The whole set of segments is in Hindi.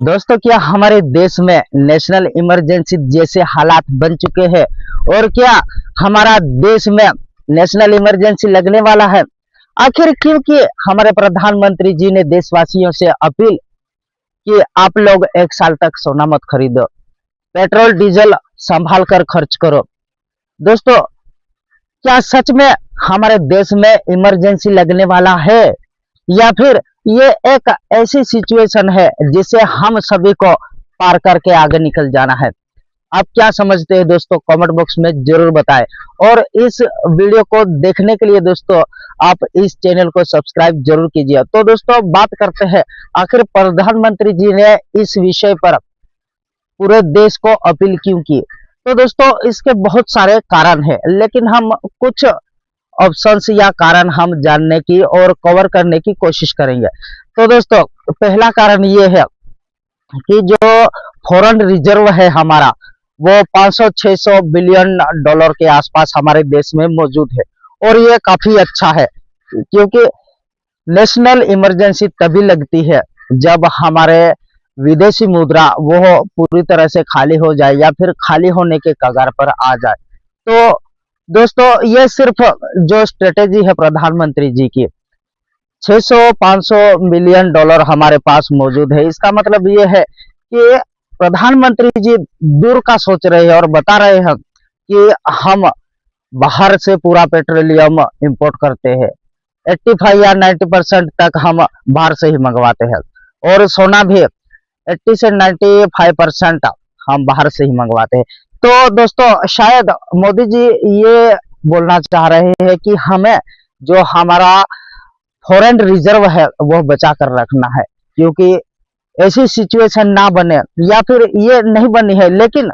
दोस्तों, क्या हमारे देश में नेशनल इमरजेंसी जैसे हालात बन चुके हैं? और क्या हमारा देश में नेशनल इमरजेंसी लगने वाला है? आखिर क्योंकि हमारे प्रधानमंत्री जी ने देशवासियों से अपील कि आप लोग 1 साल तक सोना मत खरीदो, पेट्रोल डीजल संभाल कर खर्च करो। दोस्तों, क्या सच में हमारे देश में इमरजेंसी लगने वाला है, या फिर ये एक ऐसी सिचुएशन है जिसे हम सभी को पार करके आगे निकल जाना है? आप क्या समझते हैं दोस्तों? कमेंट बॉक्स में जरूर बताएं। और इस वीडियो को देखने के लिए दोस्तों आप इस चैनल को सब्सक्राइब जरूर कीजिए। तो दोस्तों, बात करते हैं आखिर प्रधानमंत्री जी ने इस विषय पर पूरे देश को अपील क्यों की। तो दोस्तों, इसके बहुत सारे कारण हैं, लेकिन हम कुछ ऑप्शंस या कारण हम जानने की और कवर करने की कोशिश करेंगे। तो दोस्तों, पहला कारण ये है कि जो फॉरेन रिजर्व है हमारा, वो 500-600 बिलियन डॉलर के आसपास हमारे देश में मौजूद है। और ये काफी अच्छा है, क्योंकि नेशनल इमरजेंसी तभी लगती है जब हमारे विदेशी मुद्रा वो पूरी तरह से खाली हो जाए या फिर खाली होने के कगार पर आ जाए। तो दोस्तों, ये सिर्फ जो स्ट्रेटेजी है प्रधानमंत्री जी की, 600-500 मिलियन डॉलर हमारे पास मौजूद है, इसका मतलब ये है कि प्रधानमंत्री जी दूर का सोच रहे हैं और बता रहे हैं कि हम बाहर से पूरा पेट्रोलियम इंपोर्ट करते हैं। 85 या 90% तक हम बाहर से ही मंगवाते हैं, और सोना भी 80 से 95% हम बाहर से ही मंगवाते हैं। तो दोस्तों, शायद मोदी जी ये बोलना चाह रहे हैं कि हमें जो हमारा फॉरेन रिजर्व है वो बचा कर रखना है, क्योंकि ऐसी सिचुएशन ना बने, या फिर ये नहीं बनी है, लेकिन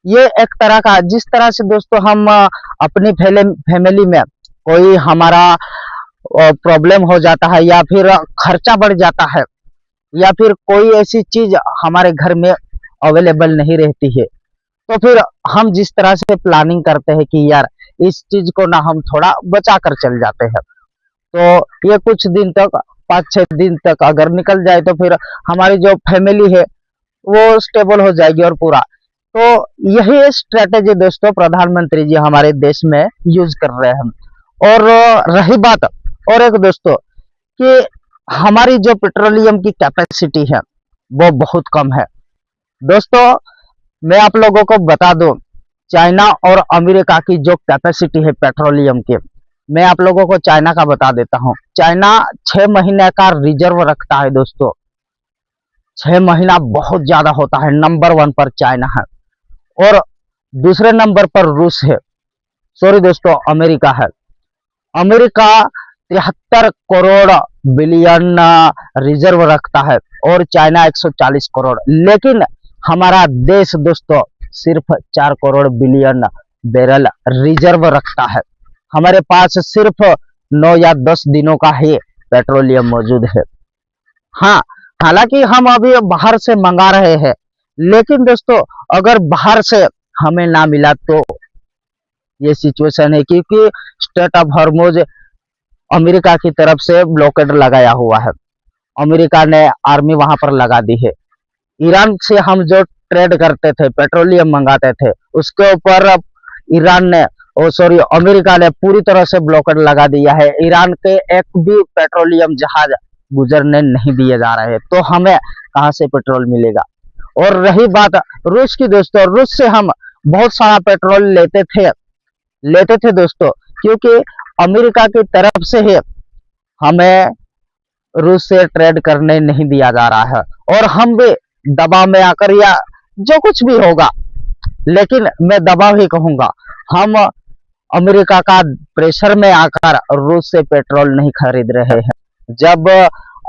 ये एक तरह का, जिस तरह से दोस्तों हम अपनी फैमिली में कोई हमारा प्रॉब्लम हो जाता है, या फिर खर्चा बढ़ जाता है, या फिर कोई ऐसी चीज हमारे घर में अवेलेबल नहीं रहती है, तो फिर हम जिस तरह से प्लानिंग करते हैं कि यार इस चीज को ना हम थोड़ा बचा कर चल जाते हैं, तो ये कुछ दिन तक, 5-6 दिन तक अगर निकल जाए, तो फिर हमारी जो फैमिली है वो स्टेबल हो जाएगी और पूरा। तो यही स्ट्रेटेजी दोस्तों प्रधानमंत्री जी हमारे देश में यूज कर रहे हैं। और रही बात और एक दोस्तों, कि हमारी जो पेट्रोलियम की कैपेसिटी है वो बहुत कम है। दोस्तों, मैं आप लोगों को बता दूं, चाइना और अमेरिका की जो कैपेसिटी है पेट्रोलियम की, मैं आप लोगों को चाइना का बता देता हूं। चाइना 6 महीने का रिजर्व रखता है दोस्तों। 6 महीना बहुत ज्यादा होता है। नंबर 1 पर चाइना है, और दूसरे नंबर पर रूस है, सॉरी दोस्तों, अमेरिका है। अमेरिका 73 करोड़ बिलियन रिजर्व रखता है, और चाइना 140 करोड़। लेकिन हमारा देश दोस्तों सिर्फ 4 करोड़ बिलियन बैरल रिजर्व रखता है। हमारे पास सिर्फ 9 या 10 दिनों का ही पेट्रोलियम मौजूद है। हाँ, हालांकि हम अभी बाहर से मंगा रहे हैं, लेकिन दोस्तों अगर बाहर से हमें ना मिला तो ये सिचुएशन है, क्योंकि स्टेट ऑफ हॉर्मुज अमेरिका की तरफ से ब्लॉकेड लगाया हुआ है। अमेरिका ने आर्मी वहां पर लगा दी है। ईरान से हम जो ट्रेड करते थे, पेट्रोलियम मंगाते थे, उसके ऊपर ईरान ने, ओ सॉरी, अमेरिका ने पूरी तरह से ब्लॉकेड लगा दिया है। ईरान के एक भी पेट्रोलियम जहाज गुजरने नहीं दिए जा रहे हैं, तो हमें कहां से पेट्रोल मिलेगा? और रही बात रूस की दोस्तों, रूस से हम बहुत सारा पेट्रोल लेते थे दोस्तों, क्योंकि अमेरिका की तरफ से ही हमें रूस से ट्रेड करने नहीं दिया जा रहा है। और हम भी दबाव में आकर, या जो कुछ भी होगा, लेकिन मैं दबाव ही कहूंगा, हम अमेरिका का प्रेशर में आकर रूस से पेट्रोल नहीं खरीद रहे हैं। जब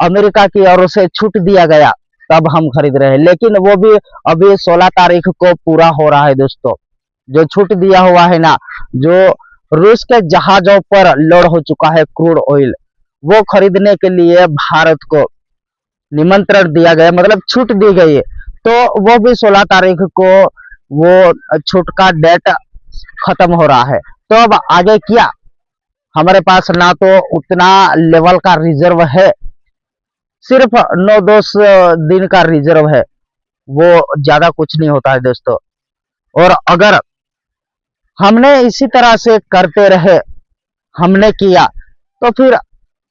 अमेरिका की ओर से छूट दिया गया तब हम खरीद रहे हैं, लेकिन वो भी अभी 16 तारीख को पूरा हो रहा है दोस्तों। जो छूट दिया हुआ है ना, जो रूस के जहाजों पर लोड हो चुका है क्रूड ऑयल, वो खरीदने के लिए भारत को निमंत्रण दिया गया, मतलब छूट दी गई है। तो वो भी 16 तारीख को वो छूट का डेट खत्म हो रहा है। तो अब आगे क्या? हमारे पास ना तो उतना लेवल का रिजर्व है सिर्फ 9-10 दिन का रिजर्व है, वो ज्यादा कुछ नहीं होता है दोस्तों। और अगर हमने इसी तरह से करते रहे, हमने किया, तो फिर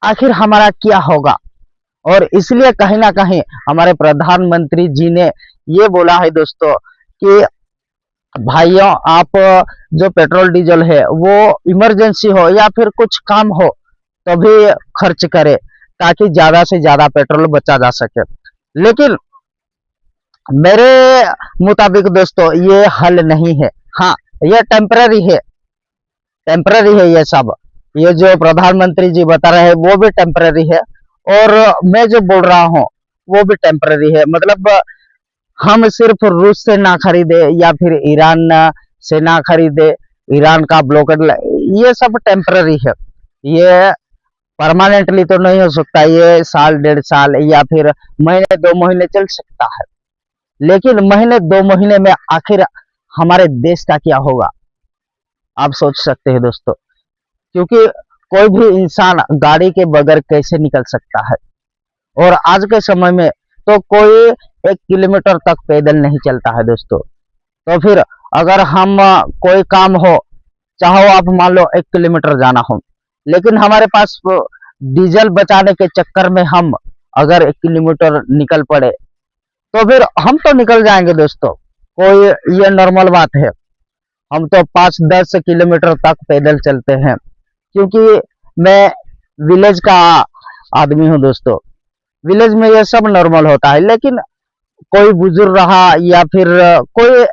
आखिर हमारा क्या होगा। और इसलिए कहीं ना कहीं हमारे प्रधानमंत्री जी ने ये बोला है दोस्तों कि भाइयों, आप जो पेट्रोल डीजल है वो इमरजेंसी हो या फिर कुछ काम हो तभी खर्च करें, ताकि ज्यादा से ज्यादा पेट्रोल बचा जा सके। लेकिन मेरे मुताबिक दोस्तों ये हल नहीं है। हाँ, ये टेम्पररी है, टेम्पररी है ये सब। ये जो प्रधानमंत्री जी बता रहे हैं वो भी टेम्पररी है, और मैं जो बोल रहा हूँ वो भी टेम्पररी है। मतलब हम सिर्फ रूस से ना खरीदे या फिर ईरान से ना खरीदे, ईरान का ब्लॉकेड, ये सब टेम्पररी है। ये परमानेंटली तो नहीं हो सकता, ये साल 1.5 साल या फिर महीने 2 महीने चल सकता है। लेकिन महीने 2 महीने में आखिर हमारे देश का क्या होगा, आप सोच सकते हैं दोस्तों। क्योंकि कोई भी इंसान गाड़ी के बगैर कैसे निकल सकता है, और आज के समय में तो कोई 1 किलोमीटर तक पैदल नहीं चलता है दोस्तों। तो फिर अगर हम कोई काम हो, चाहो आप मान लो 1 किलोमीटर जाना हो, लेकिन हमारे पास डीजल बचाने के चक्कर में हम अगर 1 किलोमीटर निकल पड़े, तो फिर हम तो निकल जाएंगे दोस्तों, कोई ये नॉर्मल बात है। हम तो 5-10 किलोमीटर तक पैदल चलते हैं, क्योंकि मैं विलेज का आदमी हूँ दोस्तों। विलेज में ये सब नॉर्मल होता है। लेकिन कोई बुजुर्ग रहा या फिर कोई,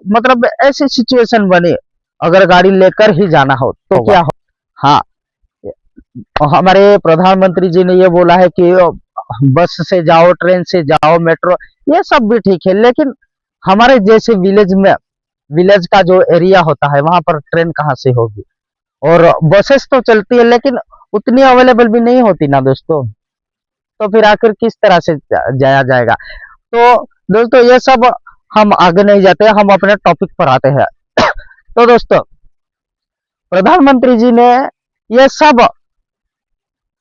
मतलब ऐसी सिचुएशन बनी, अगर गाड़ी लेकर ही जाना हो तो क्या हो। हाँ, हमारे प्रधानमंत्री जी ने ये बोला है कि बस से जाओ, ट्रेन से जाओ, मेट्रो, ये सब भी ठीक है। लेकिन हमारे जैसे विलेज में, विलेज का जो एरिया होता है वहां पर ट्रेन कहाँ से होगी। और बसेस तो चलती है लेकिन उतनी अवेलेबल भी नहीं होती ना दोस्तों। तो फिर आखिर किस तरह से जाया जाएगा। तो दोस्तों ये सब हम आगे नहीं जाते, हम अपने टॉपिक पर आते हैं। तो दोस्तों प्रधानमंत्री जी ने ये सब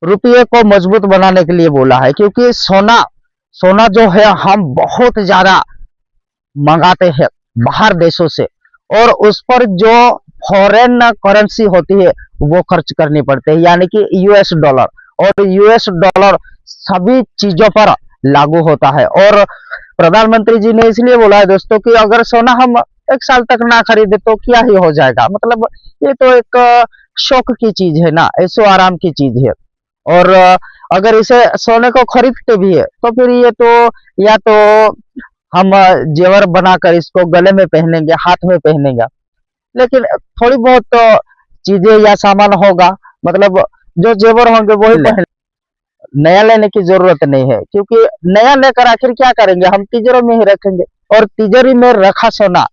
रुपये को मजबूत बनाने के लिए बोला है, क्योंकि सोना, सोना जो है हम बहुत ज्यादा मंगाते हैं बाहर देशों से, और उस पर जो फॉरेन करेंसी होती है वो खर्च करनी पड़ती है, यानी कि यूएस डॉलर। और यूएस डॉलर सभी चीजों पर लागू होता है। और प्रधानमंत्री जी ने इसलिए बोला है दोस्तों कि अगर सोना हम 1 साल तक ना खरीदे तो क्या ही हो जाएगा। मतलब ये तो एक शौक की चीज है ना, ऐसो आराम की चीज है। और अगर इसे सोने को खरीदते भी है तो फिर ये तो, या तो हम जेवर बनाकर इसको गले में पहनेंगे, हाथ में पहनेंगे। लेकिन थोड़ी बहुत तो चीजें या सामान होगा, मतलब जो जेवर होंगे वही पहन। नया लेने की जरूरत नहीं है, क्योंकि नया लेकर आखिर क्या करेंगे, हम तिजोरी में ही रखेंगे। और तिजोरी में रखा सोना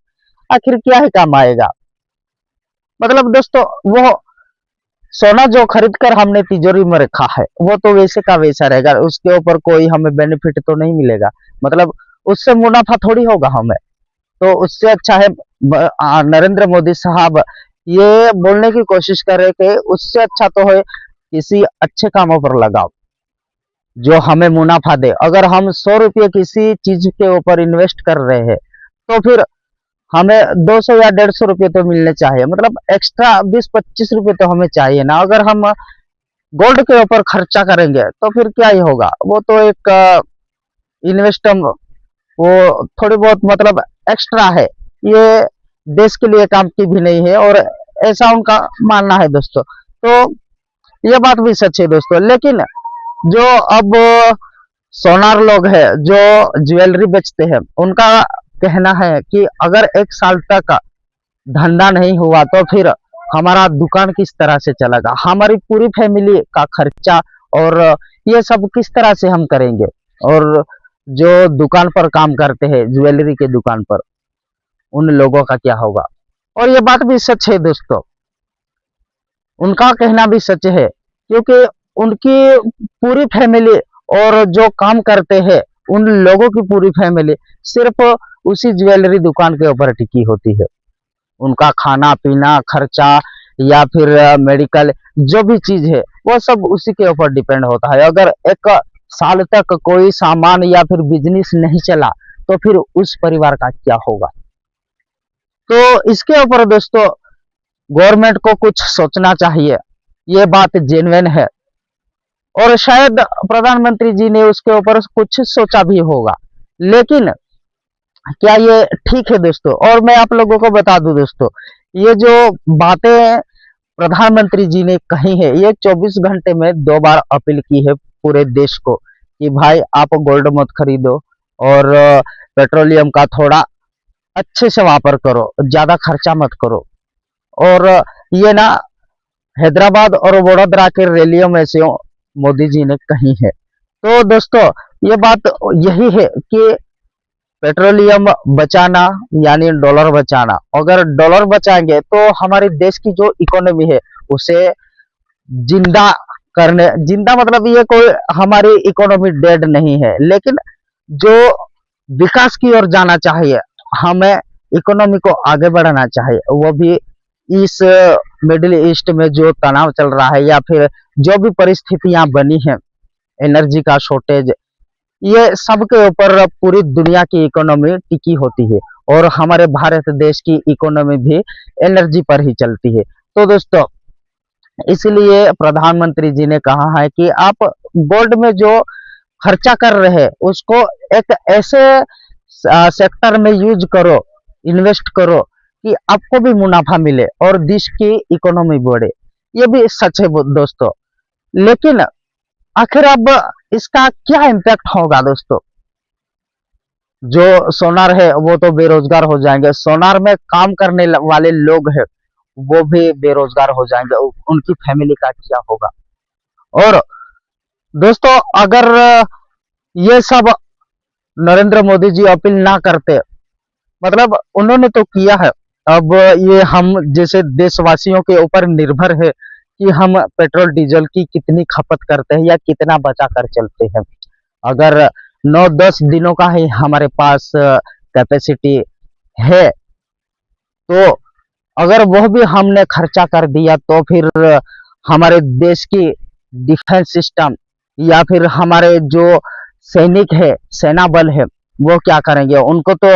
आखिर क्या ही काम आएगा। मतलब दोस्तों वो सोना जो खरीद कर हमने तिजोरी में रखा है वो तो वैसे का वैसा रहेगा, उसके ऊपर कोई हमें बेनिफिट तो नहीं मिलेगा। मतलब उससे मुनाफा थोड़ी होगा हमें। तो उससे अच्छा है, नरेंद्र मोदी साहब ये बोलने की कोशिश कर रहे कि उससे अच्छा तो है किसी अच्छे कामों पर लगाओ जो हमें मुनाफा दे। अगर हम 100 रुपये किसी चीज के ऊपर इन्वेस्ट कर रहे हैं तो फिर हमें 200 या 150 रुपये तो मिलने चाहिए। मतलब एक्स्ट्रा 20-25 रुपये तो हमें चाहिए ना। अगर हम गोल्ड के ऊपर खर्चा करेंगे तो फिर क्या ही होगा। वो तो एक इन्वेस्ट, वो थोड़ी बहुत मतलब एक्स्ट्रा है, ये देश के लिए काम की भी नहीं है, और ऐसा उनका मानना है दोस्तों। तो ये बात भी सच है दोस्तों। लेकिन जो अब सोनार लोग हैं जो ज्वेलरी बेचते हैं, उनका कहना है कि अगर 1 साल तक धंधा नहीं हुआ तो फिर हमारा दुकान किस तरह से चलेगा, हमारी पूरी फैमिली का खर्चा और ये सब किस तरह से हम करेंगे। और जो दुकान पर काम करते हैं, ज्वेलरी के दुकान पर, उन लोगों का क्या होगा। और ये बात भी सच है दोस्तों, उनका कहना भी सच है, क्योंकि उनकी पूरी फैमिली और जो काम करते हैं उन लोगों की पूरी फैमिली सिर्फ उसी ज्वेलरी दुकान के ऊपर टिकी होती है। उनका खाना पीना खर्चा या फिर मेडिकल जो भी चीज है वो सब उसी के ऊपर डिपेंड होता है। अगर एक साल तक कोई सामान या फिर बिजनेस नहीं चला तो फिर उस परिवार का क्या होगा। तो इसके ऊपर दोस्तों गवर्नमेंट को कुछ सोचना चाहिए, ये बात जेन्युइन है और शायद प्रधानमंत्री जी ने उसके ऊपर कुछ सोचा भी होगा। लेकिन क्या ये ठीक है दोस्तों? और मैं आप लोगों को बता दूं दोस्तों, ये जो बातें प्रधानमंत्री जी ने कही है, ये 24 घंटे में 2 बार अपील की है पूरे देश को कि भाई आप गोल्ड मत खरीदो और पेट्रोलियम का थोड़ा अच्छे से वापर करो, ज्यादा खर्चा मत करो। और ये ना हैदराबाद और वडोदरा के रैलियों में से मोदी जी ने कही है। तो दोस्तों ये बात यही है कि पेट्रोलियम बचाना यानी डॉलर बचाना। अगर डॉलर बचाएंगे तो हमारे देश की जो इकोनॉमी है उसे जिंदा करने, जिंदा मतलब ये कोई हमारी इकोनॉमी डेड नहीं है, लेकिन जो विकास की ओर जाना चाहिए, हमें इकोनॉमी को आगे बढ़ाना चाहिए, वो भी इस मिडिल ईस्ट में जो तनाव चल रहा है या फिर जो भी परिस्थितियां बनी हैं, एनर्जी का शॉर्टेज, ये सब के ऊपर पूरी दुनिया की इकोनॉमी टिकी होती है और हमारे भारत देश की इकोनॉमी भी एनर्जी पर ही चलती है। तो दोस्तों इसलिए प्रधानमंत्री जी ने कहा है कि आप गोल्ड में जो खर्चा कर रहे हैं उसको एक ऐसे सेक्टर में यूज करो, इन्वेस्ट करो कि आपको भी मुनाफा मिले और देश की इकोनॉमी बढ़े। ये भी सच है दोस्तों। लेकिन आखिर अब इसका क्या इम्पैक्ट होगा दोस्तों? जो सोनार है वो तो बेरोजगार हो जाएंगे, सोनार में काम करने वाले लोग हैं वो भी बेरोजगार हो जाएंगे, उनकी फैमिली का क्या होगा। और दोस्तों अगर ये सब नरेंद्र मोदी जी अपील ना करते, मतलब उन्होंने तो किया है, अब ये हम जैसे देशवासियों के ऊपर निर्भर है कि हम पेट्रोल डीजल की कितनी खपत करते हैं या कितना बचा कर चलते हैं। अगर 9-10 दिनों का ही हमारे पास कैपेसिटी है तो अगर वह भी हमने खर्चा कर दिया तो फिर हमारे देश की डिफेंस सिस्टम या फिर हमारे जो सैनिक है, सेना बल है, वो क्या करेंगे? उनको तो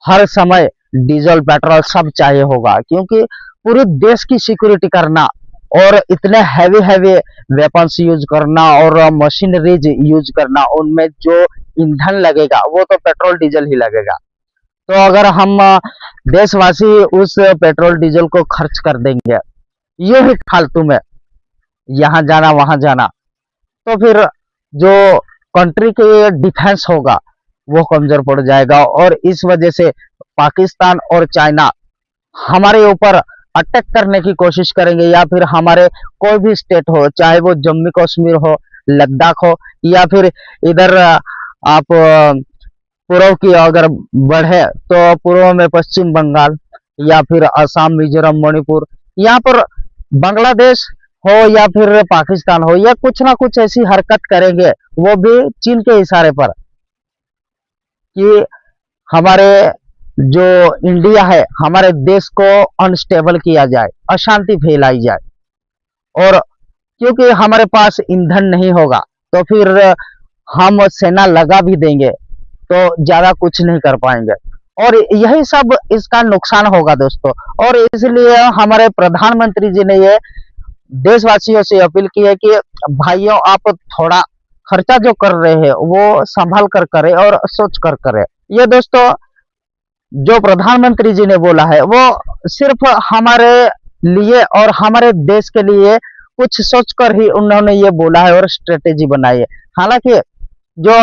हर समय डीजल पेट्रोल सब चाहिए होगा, क्योंकि पूरे देश की सिक्योरिटी करना और इतने हैवी हैवी वेपन्स यूज करना और मशीनरीज यूज करना, उनमें जो ईंधन लगेगा वो तो पेट्रोल डीजल ही लगेगा। तो अगर हम देशवासी उस पेट्रोल डीजल को खर्च कर देंगे ये ही फालतू में, यहाँ जाना वहां जाना, तो फिर जो कंट्री के डिफेंस होगा वो कमजोर पड़ जाएगा और इस वजह से पाकिस्तान और चाइना हमारे ऊपर अटैक करने की कोशिश करेंगे या फिर हमारे कोई भी स्टेट हो, चाहे वो जम्मू कश्मीर हो, लद्दाख हो या फिर इधर आप पूर्व की अगर बढ़े तो पूर्व में पश्चिम बंगाल या फिर असम, मिजोरम, मणिपुर, यहाँ पर बांग्लादेश हो या फिर पाकिस्तान हो, या कुछ ना कुछ ऐसी हरकत करेंगे वो भी चीन के इशारे पर कि हमारे जो इंडिया है, हमारे देश को अनस्टेबल किया जाए, अशांति फैलाई जाए। और क्योंकि हमारे पास ईंधन नहीं होगा तो फिर हम सेना लगा भी देंगे तो ज्यादा कुछ नहीं कर पाएंगे और यही सब इसका नुकसान होगा दोस्तों। और इसलिए हमारे प्रधानमंत्री जी ने ये देशवासियों से अपील की है कि भाइयों आप थोड़ा खर्चा जो कर रहे हैं वो संभाल कर करें और सोच कर करें। ये दोस्तों जो प्रधानमंत्री जी ने बोला है वो सिर्फ हमारे लिए और हमारे देश के लिए कुछ सोचकर ही उन्होंने ये बोला है और स्ट्रेटेजी बनाई है। हालांकि जो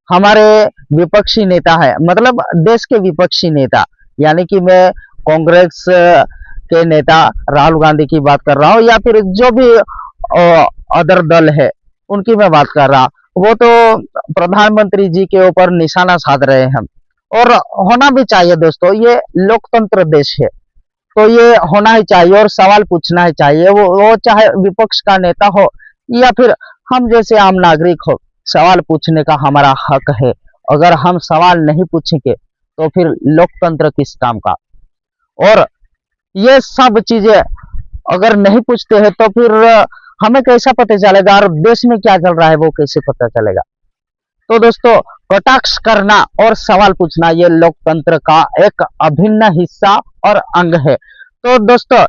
हमारे विपक्षी नेता है, मतलब देश के विपक्षी नेता, यानी कि मैं कांग्रेस के नेता राहुल गांधी की बात कर रहा हूँ या फिर जो भी अदर दल है उनकी मैं बात कर रहा, वो तो प्रधानमंत्री जी के ऊपर निशाना साध रहे हैं और होना भी चाहिए दोस्तों। ये लोकतंत्र देश है तो ये होना ही चाहिए और सवाल पूछना ही चाहिए, वो चाहे विपक्ष का नेता हो या फिर हम जैसे आम नागरिक हो, सवाल पूछने का हमारा हक है। अगर हम सवाल नहीं पूछेंगे तो फिर लोकतंत्र किस काम का। और ये सब चीजें अगर नहीं पूछते हैं तो फिर हमें कैसा पता चलेगा, और देश में क्या चल रहा है वो कैसे पता चलेगा। तो दोस्तों, कटाक्ष करना और सवाल पूछना ये लोकतंत्र का एक अभिन्न हिस्सा और अंग है। तो दोस्तों,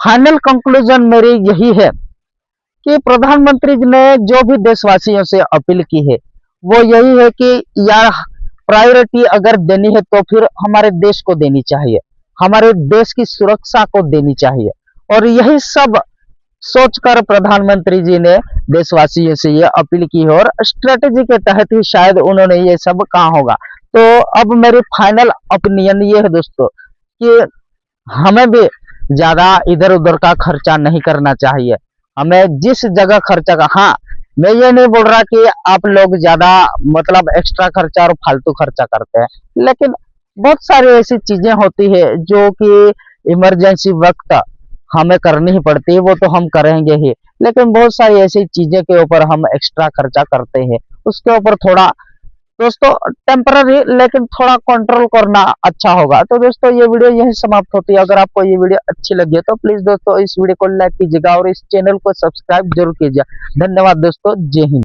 फाइनल कंक्लूजन मेरी यही है कि प्रधानमंत्री जी ने जो भी देशवासियों से अपील की है वो यही है कि यार, प्रायोरिटी अगर देनी है तो फिर हमारे देश को देनी चाहिए, हमारे देश की सुरक्षा को देनी चाहिए। और यही सब सोचकर प्रधानमंत्री जी ने देशवासियों से ये अपील की है, और स्ट्रेटेजी के तहत ही शायद उन्होंने ये सब कहा होगा। तो अब मेरी फाइनल ओपिनियन ये है दोस्तों कि हमें भी ज्यादा इधर उधर का खर्चा नहीं करना चाहिए। हमें जिस जगह खर्चा का, हाँ, मैं ये नहीं बोल रहा कि आप लोग ज्यादा मतलब एक्स्ट्रा खर्चा और फालतू खर्चा करते हैं, लेकिन बहुत सारी ऐसी चीजें होती है जो कि इमरजेंसी वक्त हमें करनी ही पड़ती है, वो तो हम करेंगे ही। लेकिन बहुत सारी ऐसी चीजें के ऊपर हम एक्स्ट्रा खर्चा करते हैं, उसके ऊपर थोड़ा दोस्तों टेम्पररी लेकिन थोड़ा कंट्रोल करना अच्छा होगा। तो दोस्तों, ये वीडियो यही समाप्त होती है। अगर आपको ये वीडियो अच्छी लगी है तो प्लीज दोस्तों इस वीडियो को लाइक कीजिएगा और इस चैनल को सब्सक्राइब जरूर कीजिए। धन्यवाद दोस्तों, जय हिंद।